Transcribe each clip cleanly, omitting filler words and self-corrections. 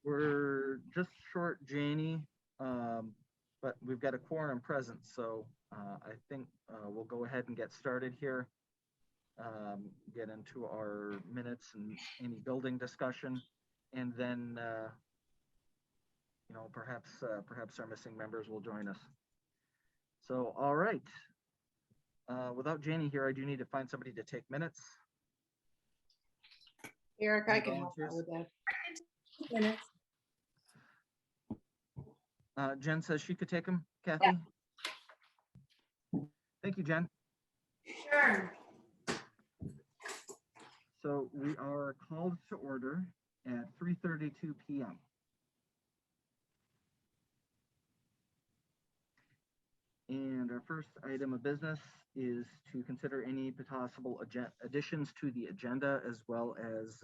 We're just short Janie, but we've got a quorum present, so I think we'll go ahead and get started here. Get into our minutes and any building discussion, and then perhaps our missing members will join us. So, all right. Without Janie here, I do need to find somebody to take minutes. Eric, I can help out with that. Minutes. Jen says she could take them. Kathy? Yeah. Thank you, Jen. Sure. So we are called to order at 3:32 p.m. And our first item of business is to consider any possible additions to the agenda, as well as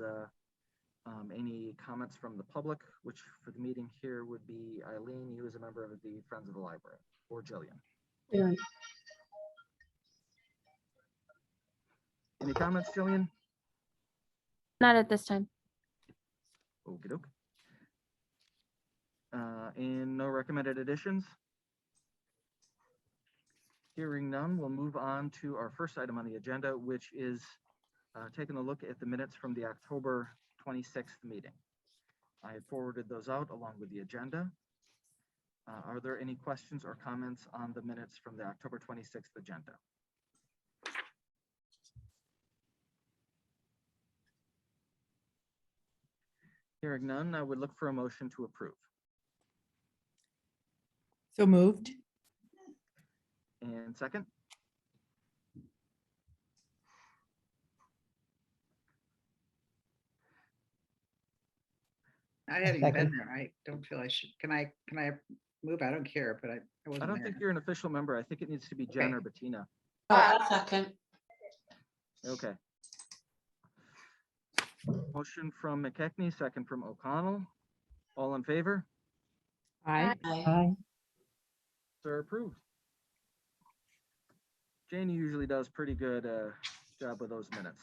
any comments from the public, which for the meeting here would be Eileen, you as a member of the Friends of the Library, or Jillian. Yeah. Any comments, Jillian? Not at this time. Okie doke. And no recommended additions? Hearing none, we'll move on to our first item on the agenda, which is taking a look at the minutes from the October 26th meeting. I had forwarded those out along with the agenda. Are there any questions or comments on the minutes from the October 26th agenda? Hearing none, I would look for a motion to approve. So moved. And second? I hadn't been there. I don't feel I should. Can I move? I don't care, but I wasn't I don't there. think you're an official member. I think it needs to be Jen or Bettina. Second. Okay. Motion from McKechney, second from O'Connell. All in favor? Aye. Aye. Sir, approved. Janie usually does pretty good job with those minutes.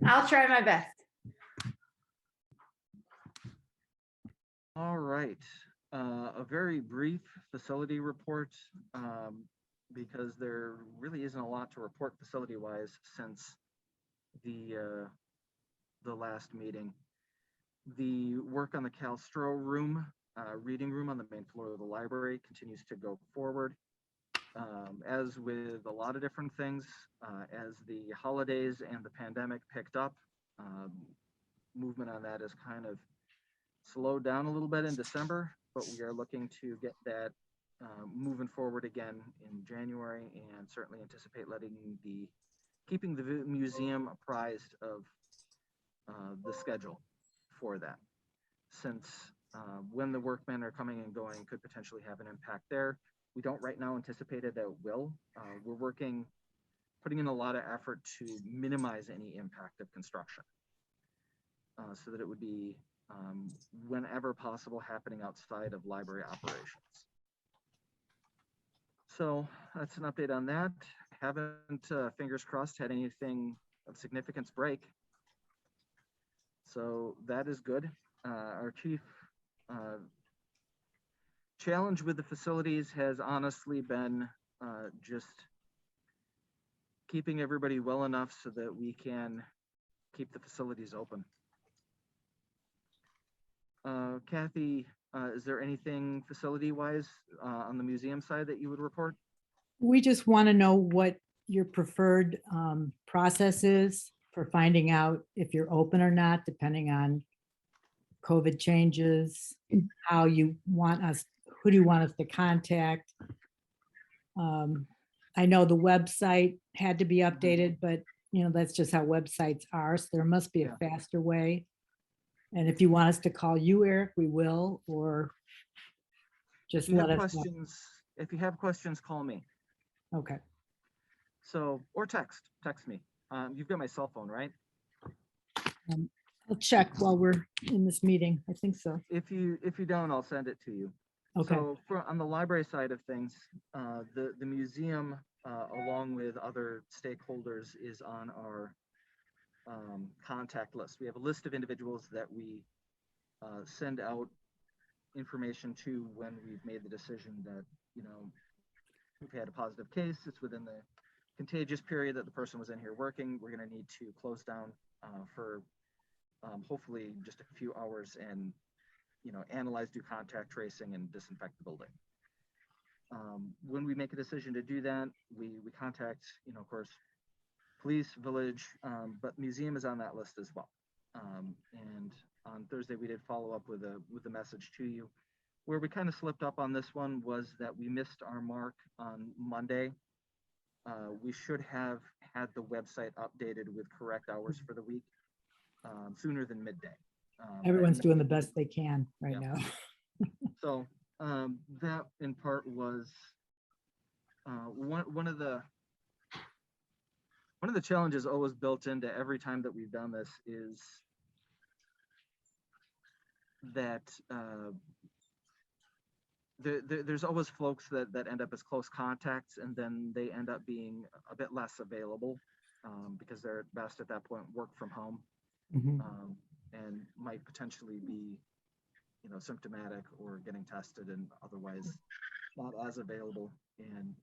I'll try my best. All right, a very brief facility report because there really isn't a lot to report facility-wise since the last meeting. The work on the Cal Stroh room, reading room on the main floor of the library continues to go forward. As with a lot of different things, as the holidays and the pandemic picked up, movement on that is kind of slowed down a little bit in December, but we are looking to get that moving forward again in January, and certainly anticipate keeping the museum apprised of the schedule for that, since when the workmen are coming and going could potentially have an impact there. We don't right now anticipate that it will. We're putting in a lot of effort to minimize any impact of construction so that it would be whenever possible happening outside of library operations. So that's an update on that. Haven't, fingers crossed, had anything of significance break. So that is good. Our chief challenge with the facilities has honestly been just keeping everybody well enough so that we can keep the facilities open. Kathy, is there anything facility-wise on the museum side that you would report? We just want to know what your preferred process is for finding out if you're open or not, depending on COVID changes, how you want us, who do you want us to contact? I know the website had to be updated, but that's just how websites are. So there must be a faster way. And if you want us to call you, Eric, we will, or just let us know. If you have questions, call me. Okay. So, or text me. You've got my cell phone, right? I'll check while we're in this meeting. I think so. If you don't, I'll send it to you. Okay. So on the library side of things, the museum, along with other stakeholders, is on our contact list. We have a list of individuals that we send out information to when we've made the decision that, we've had a positive case, it's within the contagious period that the person was in here working, we're going to need to close down for hopefully just a few hours and, analyze, do contact tracing, and disinfect the building. When we make a decision to do that, we contact, of course, police, village, but museum is on that list as well. And on Thursday, we did follow up with a message to you. Where we kind of slipped up on this one was that we missed our mark on Monday. We should have had the website updated with correct hours for the week sooner than midday. Everyone's doing the best they can right Yeah. now. So that in part was one of the challenges always built into every time that we've done this is that there's always folks that end up as close contacts, and then they end up being a bit less available because they're at best at that point work from home, Mhm. and might potentially be, symptomatic or getting tested and otherwise not as available. And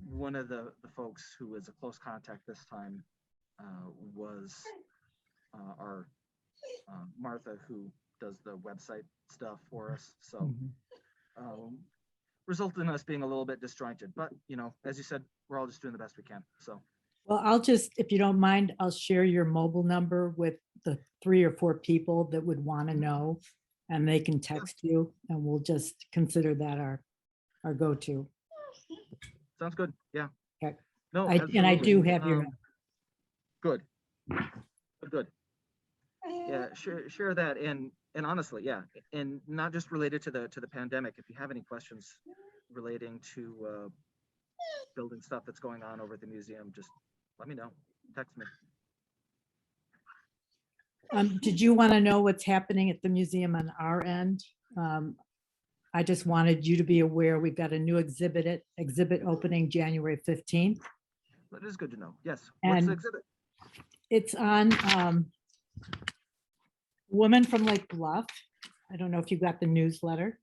one of the folks who was a close contact this time was our Martha, who does the website stuff for us. So Mhm. resulted in us being a little bit disjointed, but as you said, we're all just doing the best we can. So Well, I'll just, if you don't mind, I'll share your mobile number with the 3 or 4 people that would want to know, and they can text you, and we'll just consider that our go-to. sounds good. Yeah. Okay. No, And I do absolutely. have your, Good. Good. Yeah, share that, and honestly, yeah, and not just related to the pandemic. If you have any questions relating to building stuff that's going on over at the museum, just let me know. Text me. did you want to know what's happening at the museum on our end? I just wanted you to be aware, we've got a new exhibit opening January 15th. That is good to know. Yes. What's And the exhibit? it's on woman from Lake Bluff. I don't know if you got the newsletter,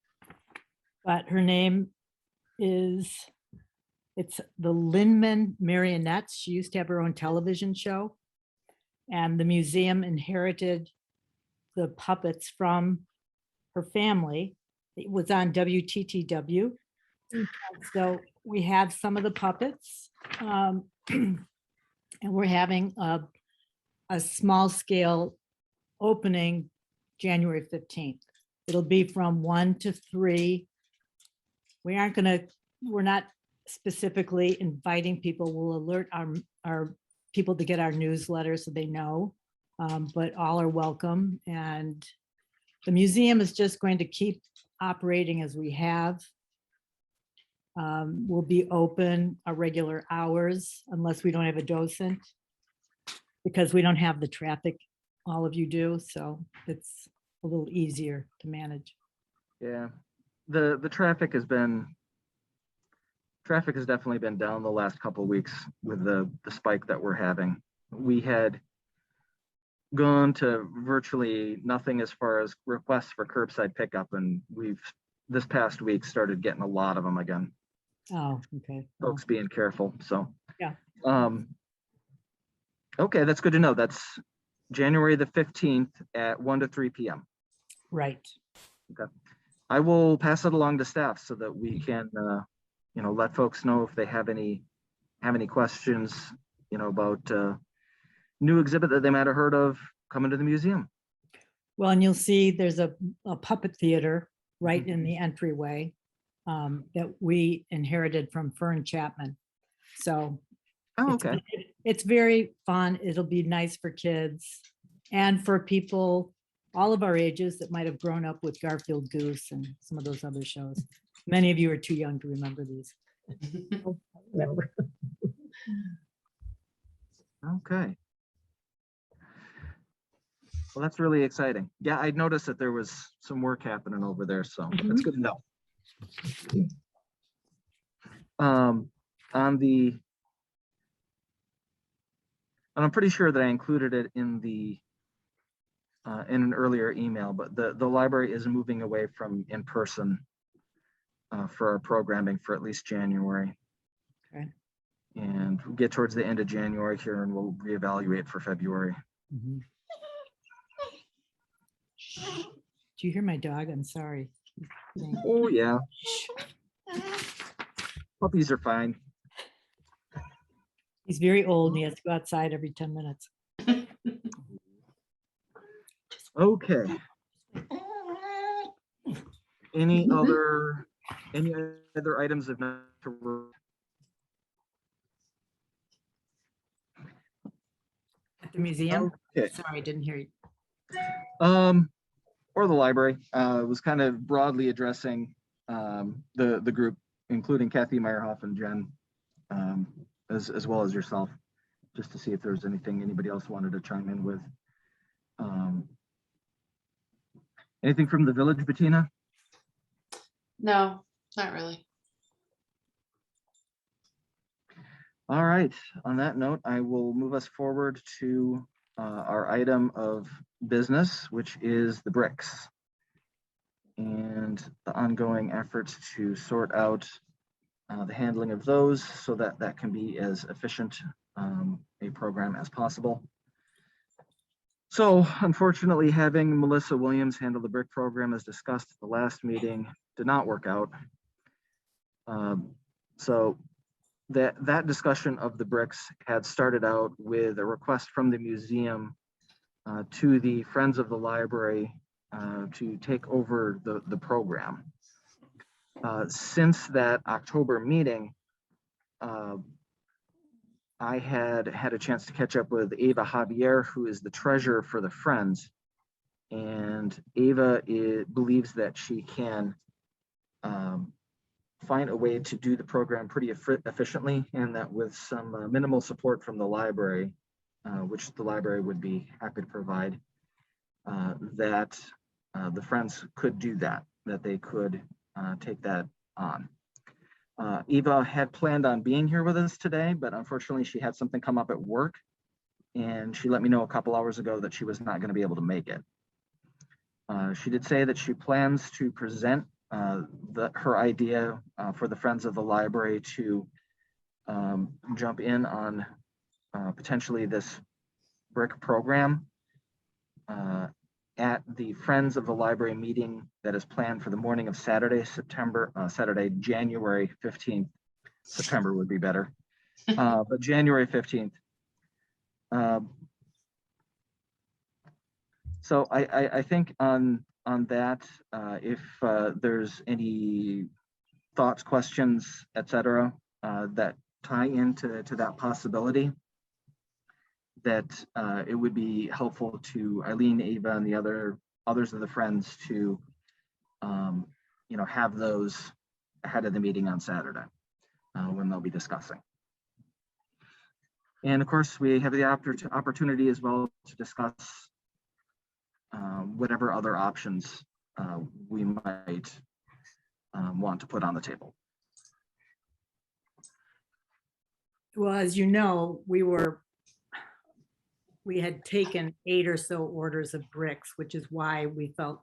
but her name it's the Linman Marionettes. She used to have her own television show, and the museum inherited the puppets from her family. It was on WTTW. So we have some of the puppets, and we're having a small scale opening January 15th. It'll be from 1 to 3. We're not specifically inviting people. We'll alert our people to get our newsletter so they know, but all are welcome. And the museum is just going to keep operating as we have. We'll be open our regular hours unless we don't have a docent, because we don't have the traffic all of you do, so it's a little easier to manage. Yeah, the traffic has definitely been down the last couple of weeks with the spike that we're having. We had gone to virtually nothing as far as requests for curbside pickup, and we've this past week started getting a lot of them again. Oh, okay. Well, Folks being careful. So Yeah. Okay, that's good to know. That's January the 15th at 1 to 3 p.m. right. I will pass it along to staff so that we can let folks know if they have any questions about new exhibit that they might have heard of coming to the museum. Well, and you'll see there's a puppet theater right in the entryway that we inherited from Fern Chapman. So Oh, okay. it's very fun. It'll be nice for kids and for people all of our ages that might have grown up with Garfield Goose and some of those other shows. Many of you are too young to remember these. Okay. Well, that's really exciting. Yeah, I noticed that there was some work happening over there, so that's good to know. On the And I'm pretty sure that I included it in an earlier email, but the library is moving away from in-person for our programming for at least January. Okay. And we'll get towards the end of January here and we'll reevaluate for February. Mhm. Do you hear my dog? I'm sorry. He's saying, Oh yeah, "Shh." puppies are fine. He's very old and he has to go outside every 10 minutes. Okay. Any other items of note to work? At the museum? Okay. Sorry, I didn't hear you. Or the library, was kind of broadly addressing the group, including Kathy Meierhoff and Jen, as well as yourself, just to see if there was anything anybody else wanted to chime in with. Anything from the village, Bettina? No, not really. All right, on that note, I will move us forward to our item of business, which is the bricks and the ongoing efforts to sort out the handling of those so that that can be as efficient a program as possible. So unfortunately, having Melissa Williams handle the brick program as discussed at the last meeting did not work out. So that discussion of the bricks had started out with a request from the museum to the Friends of the Library to take over the program. Since that October meeting, I had a chance to catch up with Ava Javier, who is the treasurer for the Friends. And Ava believes that she can find a way to do the program pretty efficiently, and that with some minimal support from the library, which the library would be happy to provide, that the Friends could do that they could take that on. Eva had planned on being here with us today, but unfortunately she had something come up at work, and she let me know a couple hours ago that she was not going to be able to make it. She did say that she plans to present her idea for the Friends of the Library to jump in on potentially this brick program at the Friends of the Library meeting that is planned for the morning of Saturday, January 15th. September would be better, but January 15th. So I think on that, if there's any thoughts, questions, etc., that tie into that possibility, that it would be helpful to Eileen, Ava, and the others of the Friends to have those ahead of the meeting on Saturday when they'll be discussing. And of course, we have the opportunity as well to discuss whatever other options we might want to put on the table. Well, as you know, we had taken 8 or so orders of bricks, which is why we felt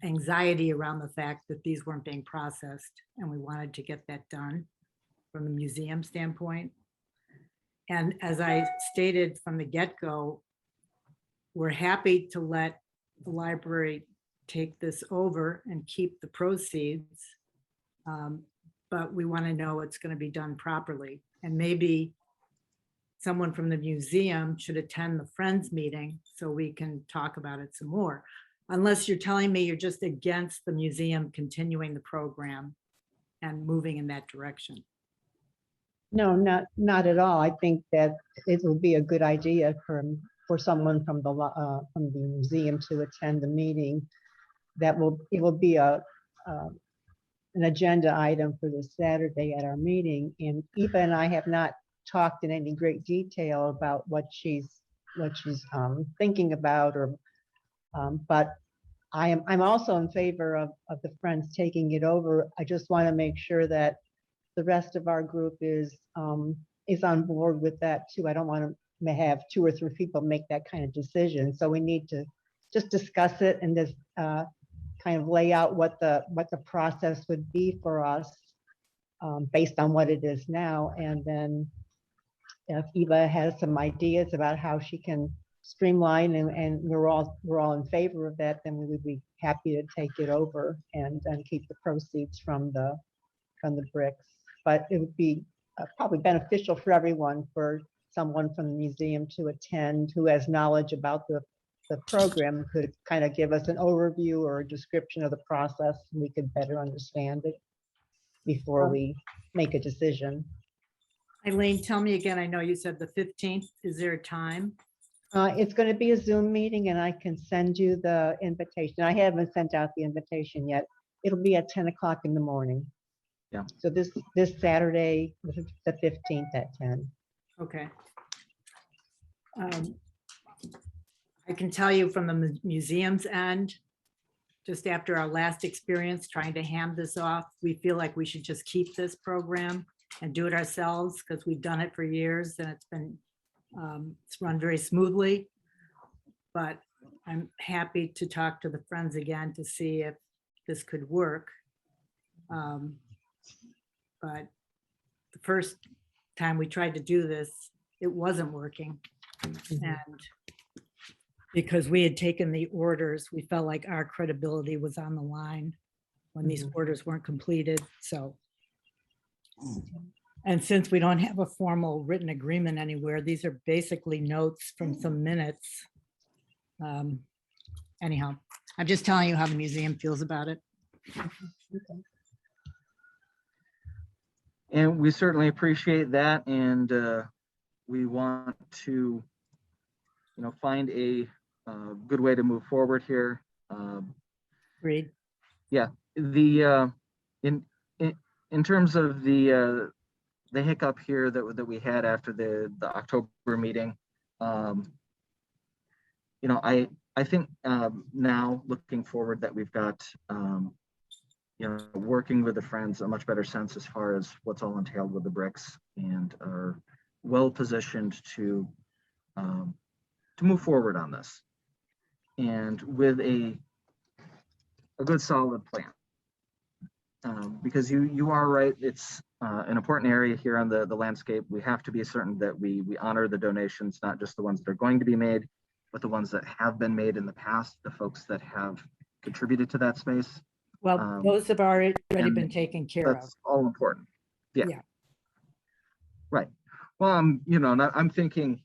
anxiety around the fact that these weren't being processed, and we wanted to get that done from the museum standpoint. And as I stated from the get-go, we're happy to let the library take this over and keep the proceeds, but we want to know it's going to be done properly. And maybe someone from the museum should attend the Friends meeting so we can talk about it some more. Unless you're telling me you're just against the museum continuing the program and moving in that direction. No, not at all. I think that it would be a good idea for someone from the museum to attend the meeting. It will be an agenda item for this Saturday at our meeting. And Eva and I have not talked in any great detail about what she's thinking about, but I'm also in favor of the Friends taking it over. I just want to make sure that the rest of our group is on board with that too. I don't want to may have 2 or 3 people make that kind of decision. So we need to just discuss it and just kind of lay out what the process would be for us based on what it is now. And then if Eva has some ideas about how she can streamline and we're all in favor of that, then we would be happy to take it over and keep the proceeds from the bricks. But it would be probably beneficial for everyone, for someone from the museum to attend who has knowledge about the program, could kind of give us an overview or a description of the process, and we could better understand it before we make a decision. Eileen, tell me again, I know you said the 15th. Is there a time? It's going to be a Zoom meeting, and I can send you the invitation. I haven't sent out the invitation yet. It'll be at 10 o'clock in the morning. Yeah. So this Saturday, the 15th at 10. Okay. I can tell you from the museum's end, just after our last experience trying to hand this off, we feel like we should just keep this program and do it ourselves, because we've done it for years and it's been, it's run very smoothly. But I'm happy to talk to the friends again to see if this could work. But the first time we tried to do this, it wasn't working. And because we had taken the orders, we felt like our credibility was on the line when these orders weren't completed. So, and since we don't have a formal written agreement anywhere, these are basically notes from some minutes. Anyhow, I'm just telling you how the museum feels about it. And we certainly appreciate that, and we want to, find a good way to move forward here. Agreed. Yeah, the in terms of the hiccup here that we had after the October meeting, I think now looking forward that we've got working with the friends a much better sense as far as what's all entailed with the bricks, and are well positioned to move forward on this, and with a good solid plan. Because you are right, it's an important area here on the landscape. We have to be certain that we honor the donations, not just the ones that are going to be made, but the ones that have been made in the past, the folks that have contributed to that space. Well, those have already been taken care of. That's all important. Yeah. Yeah. Right. Well, I'm thinking,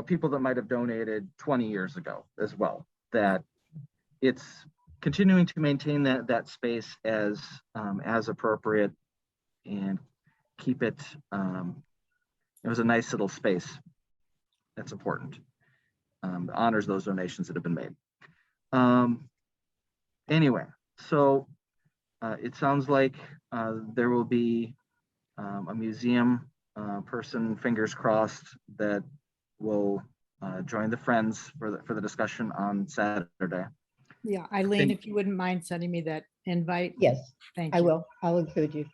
people that might have donated 20 years ago as well, that it's continuing to maintain that space as appropriate and keep it, it was a nice little space. That's important. Honors those donations that have been made. Anyway, so it sounds like there will be a museum person, fingers crossed, that will join the friends for the discussion on Saturday. Yeah, Eileen, if you wouldn't mind sending me that invite. Yes, Thank you. I will. I'll include you.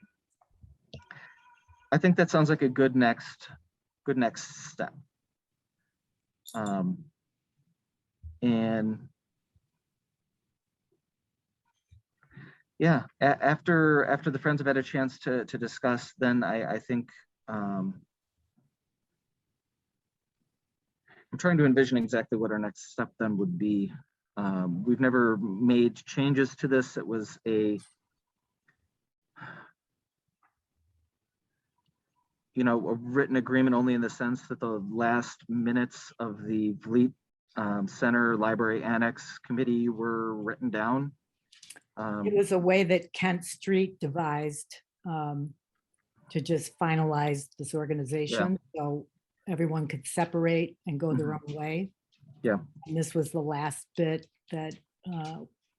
I think that sounds like a good next step. And yeah, after the friends have had a chance to discuss, then I think I'm trying to envision exactly what our next step then would be. We've never made changes to this. It was a written agreement only in the sense that the last minutes of the Fleet Center Library Annex Committee were written down. It was a way that Kent Street devised to just finalize this organization. So everyone could separate and go their own way. Yeah. And this was the last bit that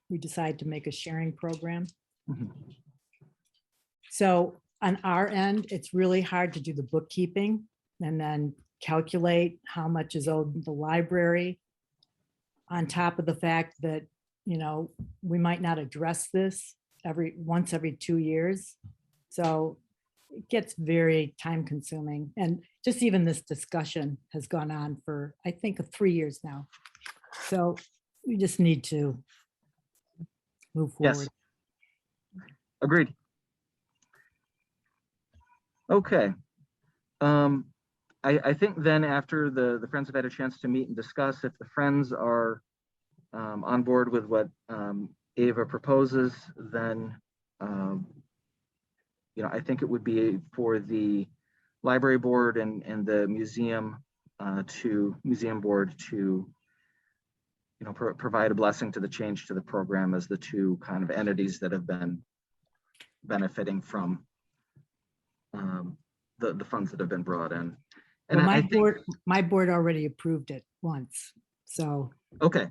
we decided to make a sharing program. So on our end, it's really hard to do the bookkeeping and then calculate how much is owed the library, on top of the fact that, we might not address this once every 2 years. So it gets very time consuming. And just even this discussion has gone on for, I think, 3 years now. So we just need to move Yes. forward. Agreed. Okay. I think then after the Friends have had a chance to meet and discuss, if the Friends are on board with what Ava proposes, then I think it would be for the library board and the museum board to provide a blessing to the change to the program as the two kind of entities that have been benefiting from the funds that have been brought in. And Well, I think, my board already approved it once. So okay,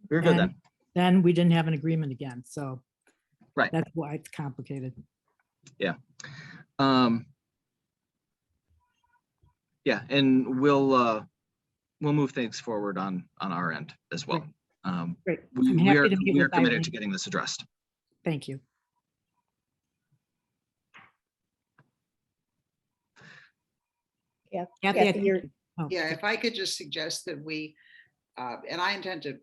very good and then we didn't have an agreement again. So Right. that's why it's complicated. Yeah. Yeah, and we'll move things forward on our end as well. Great. We I'm we happy are to meet we are with committed Eileen. to getting this addressed. Thank you. Yeah. Kathy, I Kathy, think you're- you- oh, Yeah, if I could just suggest that we, and I intend to,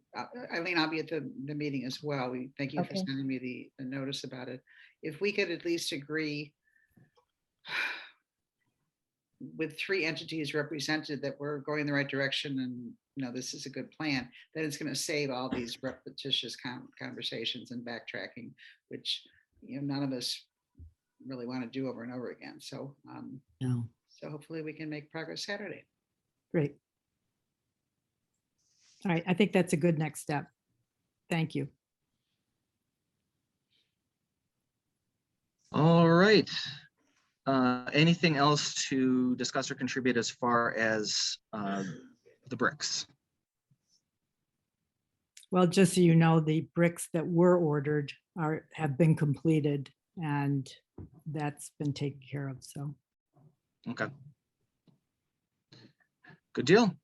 Eileen, I'll be at the meeting as well. Thank you for Okay. sending me the notice about it. If we could at least agree with 3 entities represented that we're going in the right direction and, this is a good plan, then it's going to save all these repetitious conversations and backtracking, which, none of us really want to do over and over again. So, no, so hopefully we can make progress Saturday. great. All right, I think that's a good next step. Thank you. All right. Anything else to discuss or contribute as far as the bricks? Well, just so you know, the bricks that were ordered have been completed and that's been taken care of. So Okay. Good deal.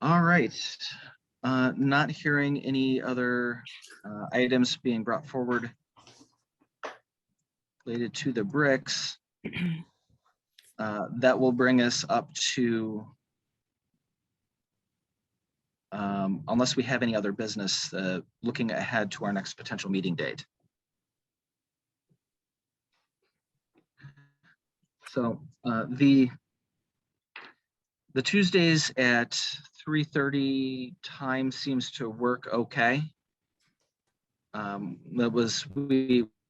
All right. Not hearing any other items being brought forward related to the bricks. That will bring us up to, unless we have any other business, looking ahead to our next potential meeting date. So the Tuesdays at 3:30 time seems to work okay.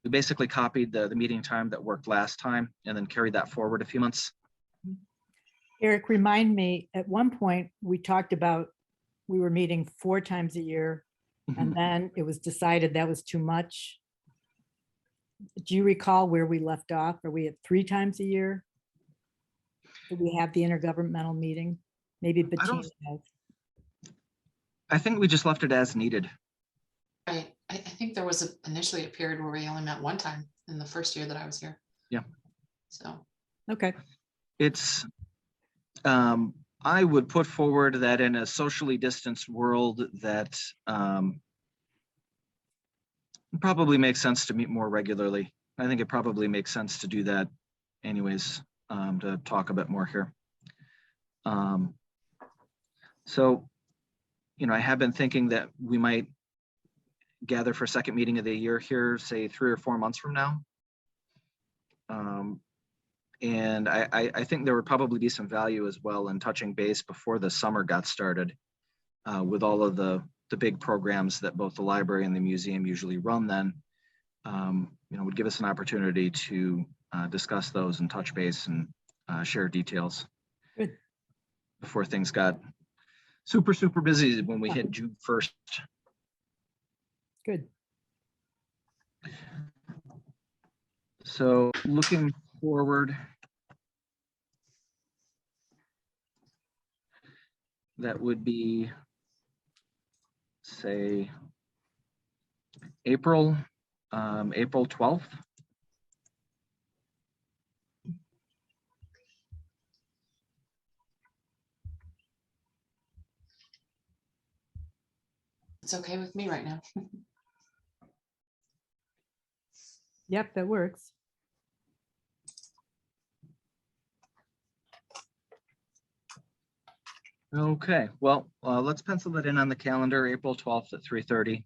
We basically copied the meeting time that worked last time and then carried that forward a few months. Eric, remind me, at one point, we talked about, we were meeting 4 times a year and then it was decided that was too much. Do you recall where we left off? Are we at 3 times a year? Do we have the intergovernmental meeting? Maybe Bettina has. I think we just left it as needed. Right. I think there was initially a period where we only met 1 time in the first year that I was here. Yeah. So, Okay, It's, I would put forward that in a socially distanced world that it probably makes sense to meet more regularly. I think it probably makes sense to do that anyways, to talk a bit more here. So, I have been thinking that we might gather for second meeting of the year here, say 3 or 4 months from now. And I think there would probably be some value as well in touching base before the summer got started with all of the big programs that both the library and the museum usually run then. Would give us an opportunity to discuss those and touch base and share details. Good. Before things got super busy when we hit June 1st. good. So looking forward, that would be, say, April 12th. It's okay with me right now. Yep, that works. Okay, well, let's pencil that in on the calendar, April 12th at 3:30.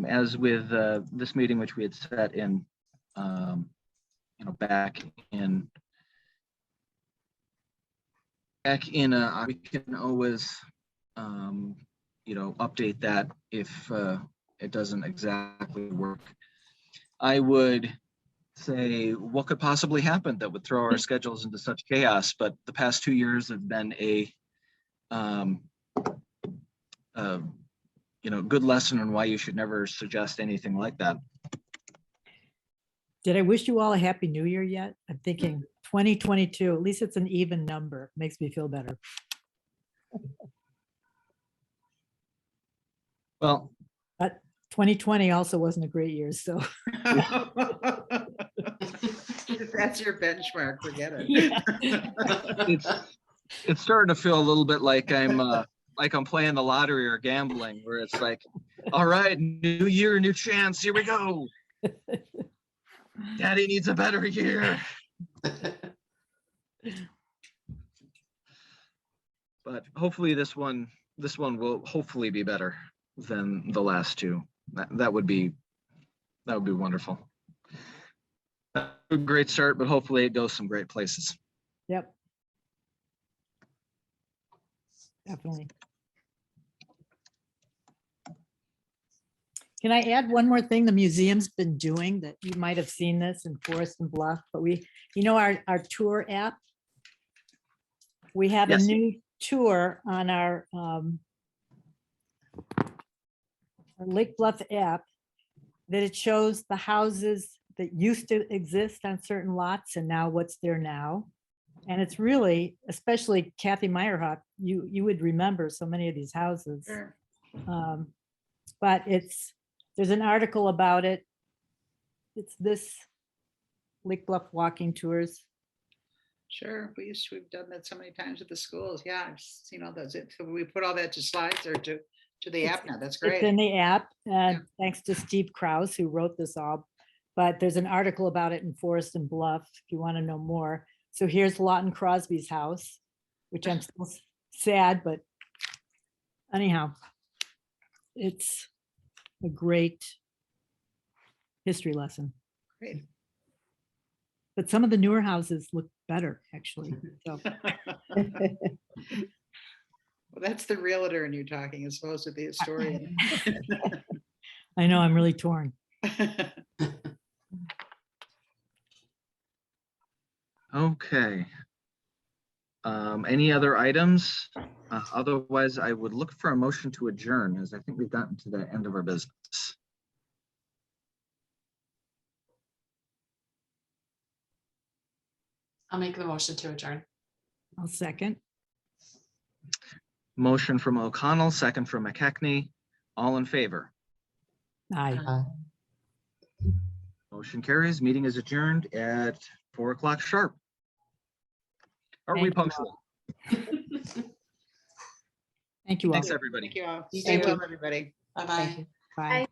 As with this meeting, which we had set in, back in, we can always, update that if it doesn't exactly work. I would say, what could possibly happen that would throw our schedules into such chaos? But the past 2 years have been a good lesson on why you should never suggest anything like that. Did I wish you all a happy new year yet? I'm thinking 2022, at least it's an even number. Makes me feel better. Well, But 2020 also wasn't a great year, so. If that's your benchmark, forget it. Yeah. it's starting to feel a little bit like I'm playing the lottery or gambling, where it's like, all right, new year, new chance, here we go. Daddy needs a better year. But hopefully this one will hopefully be better than the last two. That would be wonderful. A great start, but hopefully it goes some great places. Yep. Definitely. Can I add one more thing the museum's been doing that you might have seen this in Forest and Bluff, but our tour app? We have a Yes. new tour on our Lake Bluff app that it shows the houses that used to exist on certain lots and now what's there now. And it's really, especially Kathy Meierhoff, you would remember so many of these houses. Sure. But there's an article about it. It's this Lake Bluff walking tours. Sure, we've done that so many times at the schools. Yeah, I've seen all those. So we put all that to slides or to the app now. That's It's great. in the app, and Yeah. thanks to Steve Krause, who wrote this all. But there's an article about it in Forest and Bluff, if you want to know more. So here's Lawton Crosby's house, which I'm still sad, but anyhow, it's a great history lesson. Great. But some of the newer houses look better, actually. So, Well, that's the realtor in you talking as opposed to the historian. I know I'm really torn. Okay. Any other items? Otherwise, I would look for a motion to adjourn, as I think we've gotten to the end of our business. I'll make the motion to adjourn. I'll second. Motion from O'Connell, second from McKechney. All in favor? Aye. Motion carries. Meeting is adjourned at 4 o'clock sharp. Are we Thank you all. punctual? Thank you all. Thanks, everybody. Thank you all. Thank Stay you. well, everybody. Bye-bye. Bye.